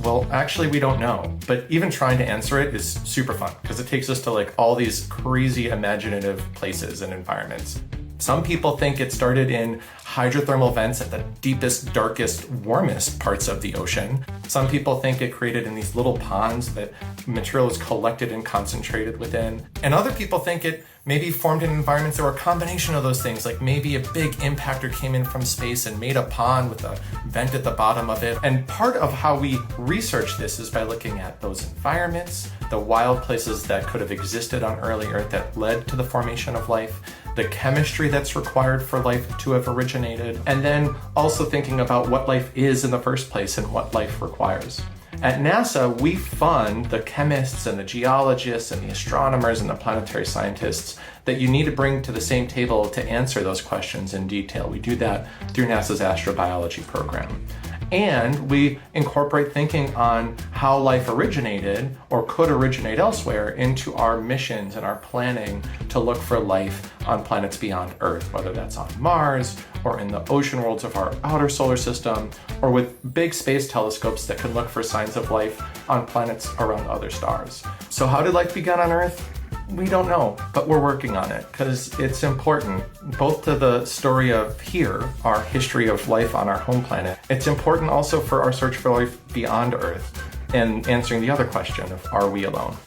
Well, actually, we don't know, but even trying to answer it is super fun because it takes us to like all these crazy imaginative places and environments. Some people think it started in hydrothermal vents at the deepest, darkest, warmest parts of the ocean. Some people think it created in these little ponds that material is collected and concentrated within. And other people think it maybe formed in environments that were a combination of those things, like maybe a big impactor came in from space and made a pond with a vent at the bottom of it. And part of how we research this is by looking at those environments, the wild places that could have existed on early Earth that led to the formation of life, the chemistry that's required for life to have originated, and then also thinking about what life is in the first place and what life requires. At NASA, we fund the chemists and the geologists and the astronomers and the planetary scientists that you need to bring to the same table to answer those questions in detail. We do that through NASA's astrobiology program. And we incorporate thinking on how life originated or could originate elsewhere into our missions and our planning to look for life on planets beyond Earth, whether that's on Mars or in the ocean worlds of our outer solar system, or with big space telescopes that can look for signs of life on planets around other stars. So how did life begin on Earth? We don't know, but we're working on it because it's important both to the story of here, our history of life on our home planet. It's important also for our search for life beyond Earth and answering the other question of, are we alone?